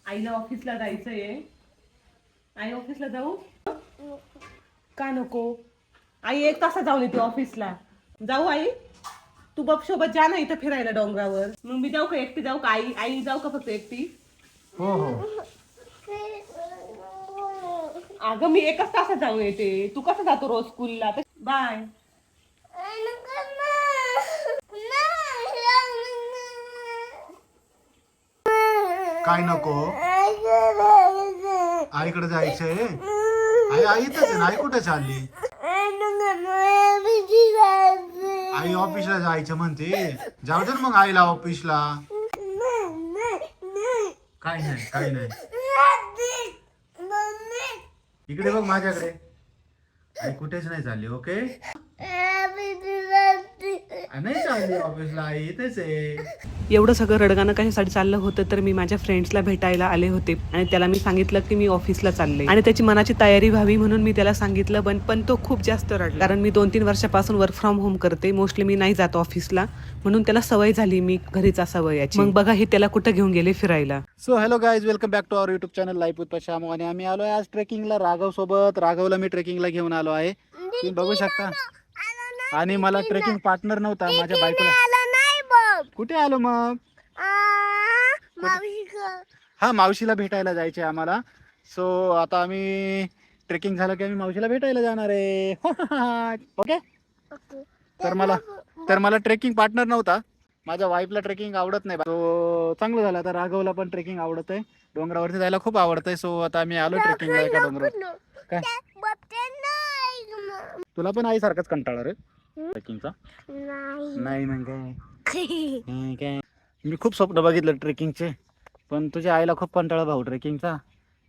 आईला ऑफिसला जायचंय. आई ऑफिसला जाऊ का नको? आई 1 तासात जाऊन येते ऑफिसला. जाऊ आई? तू बाप सोबत जा ना इथं फिरायला डोंगरावर. मग मी जाऊ का एकटी जाऊ का? आई आई जाऊ का फक्त एकटी? हो हो. अगं मी 1 तासात जाऊन येते. तू कसं जातो रोज स्कूलला? बाय. काय नको? आईकडे जायचंय. आई आई इथंच आहे ना. आई कुठे चालली? आई ऑफिसला जायचं म्हणते. जाऊ दे ना मग आईला ऑफिसला. काय नाही काय नाही. इकडे बघ माझ्याकडे. आई कुठेच नाही चालली. ओके नाही चालली ऑफिसला. आई इथेच आहे. एवढं सगळं रडगाणं कशासाठी चाललं होतं तर मी माझ्या फ्रेंड्सला भेटायला आले होते आणि त्याला मी सांगितलं की मी ऑफिसला चालले आणि त्याची मनाची तयारी व्हावी म्हणून मी त्याला सांगितलं. पण तो खूप जास्त रडला कारण मी 2-3 वर्षापासून वर्क फ्रॉम होम करते. मोस्टली मी नाही जात ऑफिसला म्हणून त्याला सवय झाली मी घरीच असावं याची. मग बघा हे त्याला कुठं घेऊन गेले फिरायला. So hello guys, welcome back to our YouTube channel life with पशामो. आणि आम्ही आलो आहे आज ट्रेकिंगला राघव सोबत. राघवला मी ट्रेकिंगला घेऊन आलो आहे. तुम्ही बघू शकता. आणि मला ट्रेकिंग पार्टनर नव्हता माझ्या बायकोला. कुठे आलो मग? हा मावशीला भेटायला जायचे आम्हाला. सो आता आम्ही ट्रेकिंग झालं की आम्ही मावशीला भेटायला जाणार आहे. ओके. तर मला ट्रेकिंग पार्टनर नव्हता. माझ्या वाईफला ट्रेकिंग आवडत नाही. सो चांगलं झालं आता राघवला पण ट्रेकिंग आवडत आहे. डोंगरावरती जायला खूप आवडतंय. सो आता आम्ही आलो ट्रेकिंगला एका डोंगरावर. काय तुला पण आई सारखाच कंटाळा रे ट्रेकिंगचा? नाही मग काय मी खूप स्वप्न बघितलं ट्रेकिंगचे. पण तुझ्या आईला खूप कंटाळा भाऊ ट्रेकिंगचा.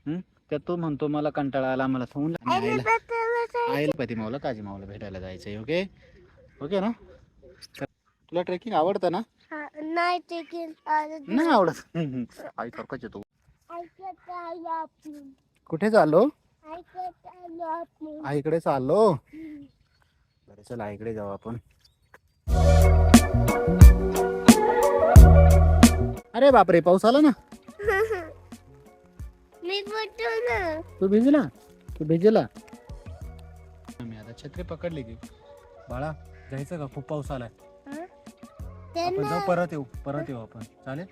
त्यात तू म्हणतो मला कंटाळा आला. मला आईला पती मावला काजी मावला भेटायला जायचंय. ओके ओके ना. तुला ट्रेकिंग आवडतं ना? नाही ट्रेकिंग नाही आवडत. आई सारखाच येतो. कुठे चाललो? आईकडे चाललो. बरं चल आईकडे जाऊ आपण. अरे बापरे पाऊस आला ना. मी बोलतो ना. तू भिजला? तू भिजला? मी आता छत्री पकडली की बाळा जायचं का? खूप पाऊस आलाय. आपण जाऊ परत येऊ आपण. चालेल?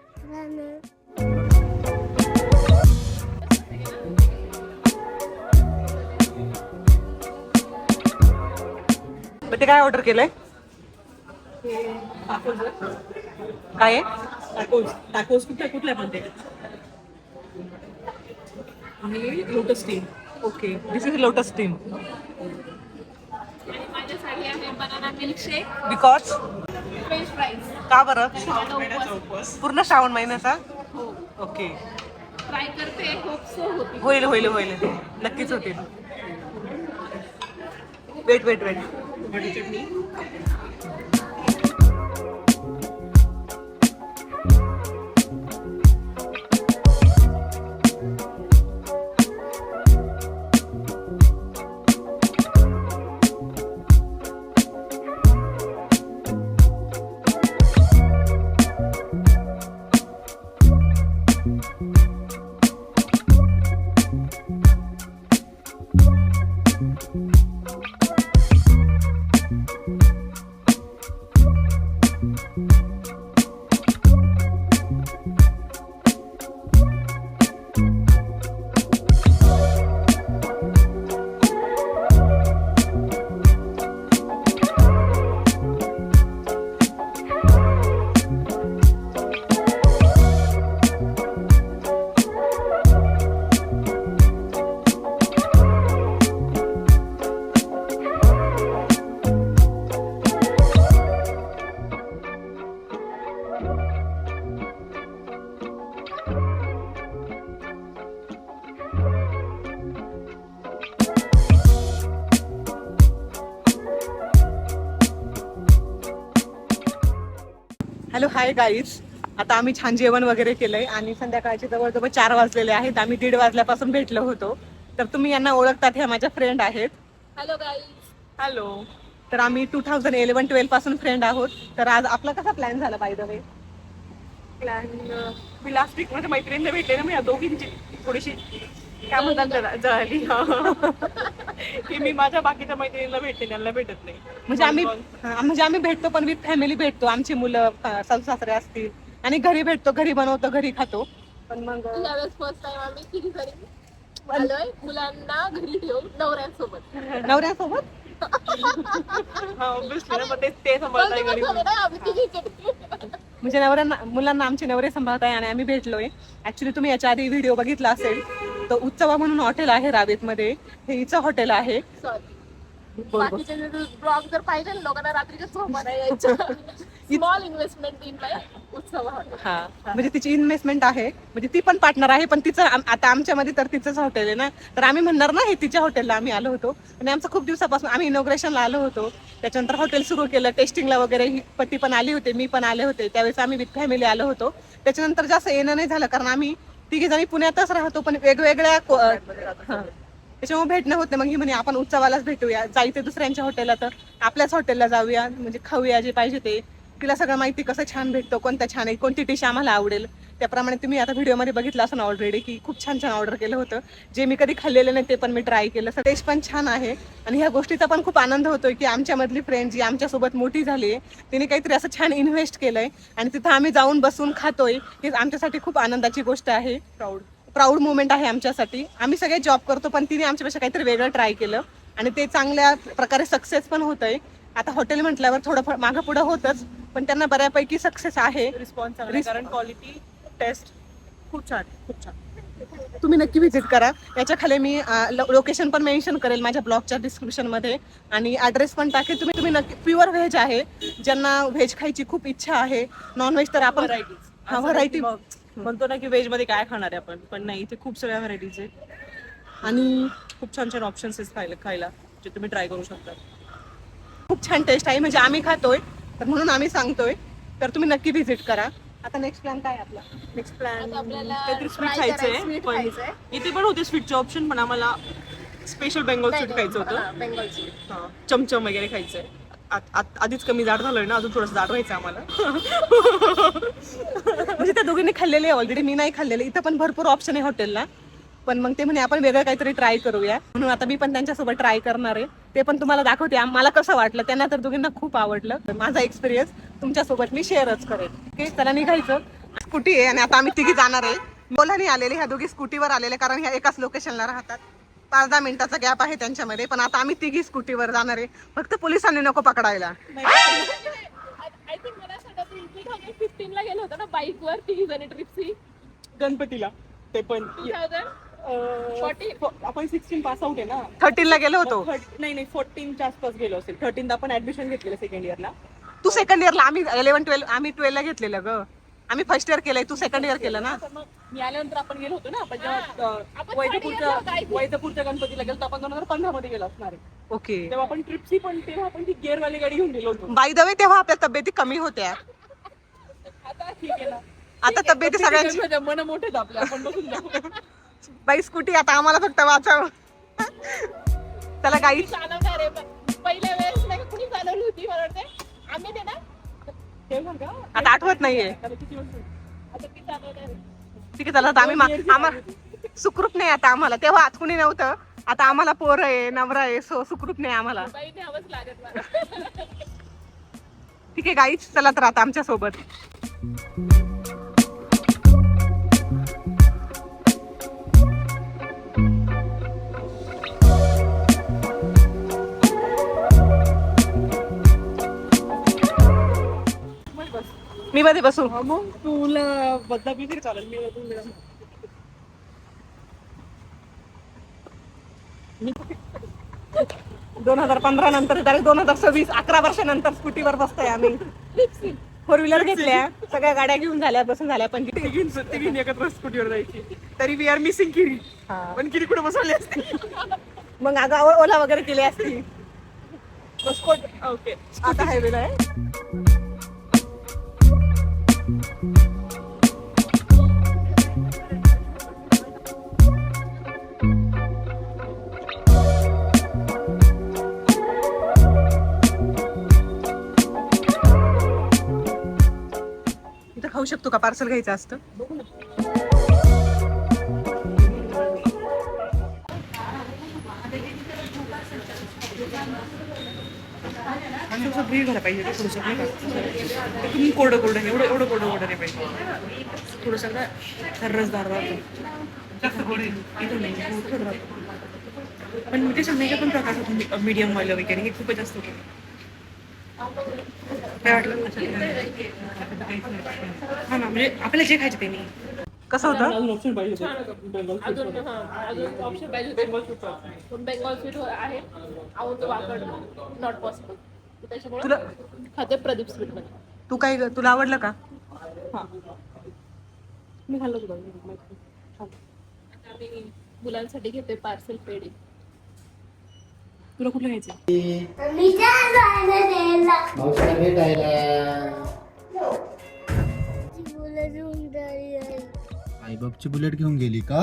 ते काय ऑर्डर केलंय? काय आहे? टाकोस कुठल्या पण ते lotus steam. Okay this is lotus steam. माझ्यासाठी आहे banana milkshake, because French fries. का बरं? पूर्ण श्रावण महिन्याचा. ओके ट्राय करते, होप सो होती. होईल होईल होईल नक्कीच होतील. Wait wait wait. चटणी हॅलो हाय गाईज. आता आम्ही छान जेवण वगैरे केलंय आणि संध्याकाळचे जवळजवळ 4 वाजलेले आहेत. आम्ही 1:30 वाजल्यापासून भेटलो होतो. तर तुम्ही यांना ओळखतात, ह्या माझ्या फ्रेंड आहेत. Hello guys. हॅलो. तर आम्ही 2011-12 पासून फ्रेंड आहोत. तर आज आपला कसा प्लॅन झाला बाय द वे? प्लॅन मी लास्ट वीक मध्ये मैत्रिणीला भेटले ना, मी या दोघींची थोडीशी काय म्हणतात त्याला जळाली की मी माझ्या बाकीच्या मैत्रिणीला भेटते, त्यांना भेटत नाही. म्हणजे आम्ही भेटतो पण विथ फॅमिली भेटतो. आमची मुलं सासू सासरे असतील आणि घरी भेटतो, घरी बनवतो, घरी खातो. पण मग यावेळेस फर्स्ट टाइम आम्ही किती घरी आलोय मुलांना घरी ठेवून नवऱ्यांसोबत. नवऱ्यासोबत ऑब्विसली ना, ते सांभाळताय घरी. आम्ही तिघी म्हणजे नवऱ्यांना मुलांना आमचे नवरे सांभाळत आहे आणि आम्ही भेटलोय. ऍक्च्युली तुम्ही याच्या आधी व्हिडिओ बघितला असेल, तर उत्सवा म्हणून हॉटेल आहे रावेत मध्ये, हे हिचं हॉटेल आहे. सॉरी बाकीचे ब्लॉग जर पाहिजे ना लोकांना रात्रीच्या झोपा नाही यायच्या. स्मॉल इन्व्हेस्टमेंट इन लाईफ उत्सव हॉटेल. हा म्हणजे तिची इन्व्हेस्टमेंट आहे, म्हणजे ती पण पार्टनर आहे, पण तिचं आता आमच्यामध्ये तर तिचंच हॉटेल आहे ना, तर आम्ही म्हणणार ना हे तिच्या हॉटेलला आम्ही आलो होतो. आणि आमचं खूप दिवसापासून आम्ही इनॉग्रेशनला आलो होतो, त्याच्यानंतर हॉटेल सुरू केलं, टेस्टिंगला वगैरे. ही पती पण आली होते, मी पण आले होते, त्यावेळेस आम्ही विथ फॅमिली आलो होतो. त्याच्यानंतर जास्त येणं नाही झालं, कारण आम्ही तिघी जणी पुण्यातच राहतो पण वेगवेगळ्या त्याच्यामुळे भेटणं होत नाही. मग ही म्हणे आपण उत्सवालाच भेटूया, जायचं दुसऱ्यांच्या हॉटेलला तर आपल्याच हॉटेलला जाऊया, म्हणजे खाऊया जे पाहिजे ते. तिला सगळं माहिती कसं छान भेटतो, कोणतं छान आहे, कोणती डिश आम्हाला आवडेल. त्याप्रमाणे तुम्ही आता व्हिडिओमध्ये बघितलं असं ऑलरेडी की खूप छान छान ऑर्डर केलं होतं, जे मी कधी खाल्लेलं नाही ते पण मी ट्राय केलं. टेस्ट पण छान आहे आणि ह्या गोष्टीचा पण खूप आनंद होतोय की आमच्यामधली फ्रेंड जी आमच्यासोबत मोठी झाली आहे तिने काहीतरी असं छान इन्व्हेस्ट केलंय आणि तिथं आम्ही जाऊन बसून खातोय. ही आमच्यासाठी खूप आनंदाची गोष्ट आहे, प्राऊड मुवमेंट आहे आमच्यासाठी. आम्ही सगळे जॉब करतो पण तिने आमच्यापेक्षा काहीतरी वेगळं ट्राय केलं आणि ते चांगल्या प्रकारे सक्सेस पण होत आहे. आता हॉटेल म्हटल्यावर थोडं मागं पुढं होतच, पण त्यांना बऱ्यापैकी सक्सेस आहे. रिस्पॉन्स कारण क्वालिटी टेस्ट खूप छान, खूप छान. तुम्ही नक्की व्हिजिट करा. याच्या खाली मी लोकेशन पण मेन्शन करेल माझ्या ब्लॉगच्या डिस्क्रिप्शन मध्ये आणि ऍड्रेस पण टाकेल. तुम्ही नक्की. प्युअर व्हेज आहे, ज्यांना व्हेज खायची खूप इच्छा आहे. नॉनव्हेज तर आपण व्हरायटी म्हणतो ना की व्हेज मध्ये काय खाणार आहे आपण, पण नाही, इथे खूप सगळ्या व्हरायटीज आहे आणि खूप छान छान ऑप्शन्स आहेत खायला जे तुम्ही ट्राय करू शकता. खूप छान टेस्ट आहे, म्हणजे आम्ही खातोय तर म्हणून आम्ही सांगतोय, तर तुम्ही नक्की व्हिजिट करा. आता नेक्स्ट प्लॅन काय आपला? नेक्स्ट प्लॅन काहीतरी स्वीट खायचंय, पण इथे पण होते स्वीटचे ऑप्शन, पण आम्हाला स्पेशल बेंगॉल स्वीट खायचं होतं. बेंगॉल स्वीट चमचम वगैरे खायचंय. आधीच कमी जाड झालोय ना, अजून थोडंसं जाड व्हायचं आम्हाला. म्हणजे त्या दोघींनी खाल्लेले ऑलरेडी, मी नाही खाल्लेले. इथं पण भरपूर ऑप्शन आहे हॉटेलला, पण मग ते म्हणे आपण वेगळं काहीतरी ट्राय करूया, म्हणून आता मी पण त्यांच्यासोबत ट्राय करणार आहे. ते पण तुम्हाला दाखवते मला कसं वाटलं. त्यांना तर दोघींना खूप आवडलं. माझा एक्सपिरियन्स तुमच्यासोबत मी शेअरच करेन. ओके, चला निघायचं. स्कूटी आहे आणि आता आम्ही तिघी जाणार आहे. बोलानी आलेले, ह्या दोघी स्कूटीवर आलेले, कारण ह्या एकाच लोकेशनला राहतात. 5-10 मिनिटाचा गॅप आहे त्यांच्यामध्ये, पण आता आम्ही तिघी स्कूटीवर जाणार आहे. फक्त पोलिसांनी नको पकडायला. आय थिंक मला असं वाटतं 2015 ला गेलो होतो ना बाईक वर तिघी जणी ट्रिपची गणपतीला. ते पण 2040 आपण 16 पास आउट आहे ना, 13 ला गेलो होतो. नाही 14च्या आसपास गेलो असेल. 13 आपण ऍडमिशन घेतलेलं सेकंड इयरला. तू सेकंड इयरला, आम्ही 11-12 आम्ही 12 ला घेतलेलं ग. आम्ही फर्स्ट इयर केलंय, तू सेकंड इयर केलं ना. मग मी आल्यानंतर आपण गेलो होतो ना, आपण जेव्हा वैद्यपूरच्या गणपतीला गेलो आपण 2015 मध्ये गेलो असणार आहे. ओके, तेव्हा आपण ट्रिपची पण तेव्हा आपण ती गिअरवाली गाडी घेऊन गेलो होतो. बाय द वे तेव्हा आपल्या तब्येती कमी होत्या. आता ठीक आहे ना, आता तब्येती सगळ्यांची मन मोठे आपले, आपण बसून जाऊ. बाई स्कूटी आता आम्हाला फक्त वाचाव. त्याला गाई चालवणार आहे. पहिल्या वेळेस नाही का कुणी चालवली होती मला वाटते, आम्ही ते ना आता आठवत नाहीये. आता ती चालवणार आहे. ठीक आहे, चला आता आम्हाला सुखरूप नाही आता आम्हाला. तेव्हा आत कुणी नव्हतं, आता आम्हाला पोर आहे, नवरा आहे, सो सुखरूप नाही आम्हाला. बाई न्यावंच लागत मला. ठीक आहे गाईच, चला तर आता आमच्या सोबत. मी मध्ये बसू. मग तुला बदला तरी चालेल. मी 2015 नंतर डायरेक्ट 2026 11 वर्षानंतर स्कूटीवर बसतोय आम्ही. 4 व्हीलर घेतल्या, सगळ्या गाड्या घेऊन झाल्या, बसून झाल्या, पण तिघींनी एकत्र स्कूटीवर जायची. तरी वी आर मिसिंग किरी. पण किरी कुठे बसवली असते, मग अगं ओला वगैरे केली असती. ओके, आता हायवेला आहे. खाऊ शकतो का? पार्सल घ्यायचं असतं. आणि थोडंसं ग्रेव्ही घाला पाहिजे थोडंसं नाही का तुम्ही कोरडं कोरडं एवढं एवढं कोरडं कोरडं नाही पाहिजे थोडंसं ना रसदार राहतो इथं नाही थोडं राहतो पण त्याच्या पण प्रकार होतो मीडियम वालं वगैरे हे खूपच जास्त होतं काय वाटलं हा ना म्हणजे आपल्याला जे खायचं ते नाही कसं होतं अजून ऑप्शन पाहिजे बेंगॉल स्वीट आहे आवडतो वाकड नॉट पॉसिबल त्याच्यामुळे तुला खाते प्रदीप स्वीट मध्ये तू काय तुला आवडलं का हा मी खाल्लं तुला आम्ही मुलांसाठी घेते पार्सल पेढी तुला कुठलं घ्यायचं मावशीला भेटायला आई बापची बुलेट घेऊन गेली का?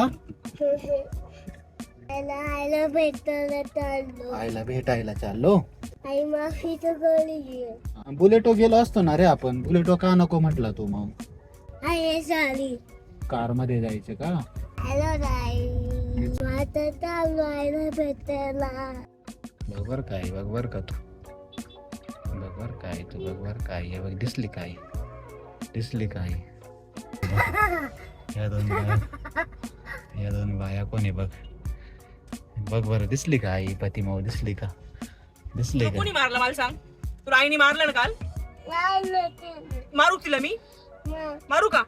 आईला भेटायला चाललो. आईला भेटायला चाललो. आई माफीचं गळी बुलेटो गेलो असतो ना रे आपण. बुलेटो का नको म्हटला तू मग? आई चाली. कार मध्ये जायचं का? हॅलो आई माझं चाललो आईला भेटायला. बघ काय बघ बर का तू बघ काय तू बघ काय हे बघ दिसली काय या दोन बाया कोणी बघ बरं दिसली का आई पतिमाऊ दिसली का कोणी मारलं मला सांग तुला आईने मारलं ना काल मारू तिला मी मारू का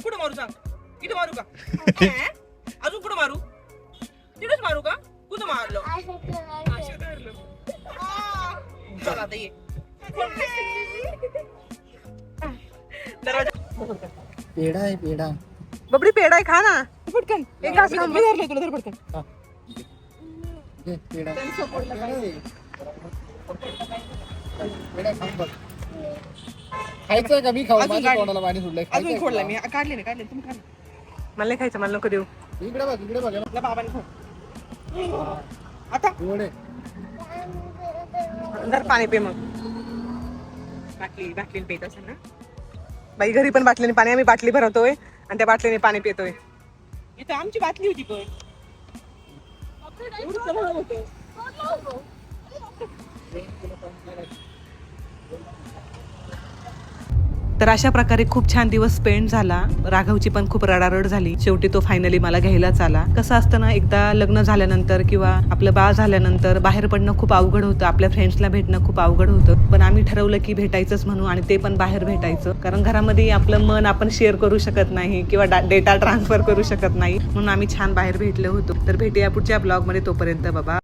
कुठं मारू सांग इथं मारू का अजून कुठं मारू तिथेच मारू का कुठं मारलं चल आता ये पेढा आहे पेढा बबडी पेढा आहे खा ना पटकन एक घास खा मी धरले तुला धर पटकन पेढा खायचं का मी खाऊ माझ्या तोंडाला पाणी सुटलंय अजून खोडला मी काढले तुम्ही खा मला नाही खायचं मला नको देऊ इकडे बघ आपल्या बाबाने खा आता जर पाणी पे मग बाटली पेत असेल ना बाई घरी पण बाटलीने पाणी आम्ही बाटली भरवतोय आणि त्या बाटलीने पाणी पितोय इथं आमची बाटली होती पण तर अशा प्रकारे खूप छान दिवस स्पेंड झाला. राघवची पण खूप रडारड झाली. शेवटी तो फायनली मला घ्यायलाच आला. कसं असतं ना एकदा लग्न झाल्यानंतर किंवा आपलं बाळ झाल्यानंतर बाहेर पडणं खूप अवघड होतं. आपल्या फ्रेंड्सला भेटणं खूप अवघड होतं. पण आम्ही ठरवलं की भेटायचंच म्हणून आणि ते पण बाहेर भेटायचं. कारण घरामध्ये आपलं मन आपण शेअर करू शकत नाही किंवा डेटा ट्रान्सफर करू शकत नाही म्हणून आम्ही छान बाहेर भेटलो होतो. तर भेटूया पुढच्या ब्लॉगमध्ये. तोपर्यंत बाबा.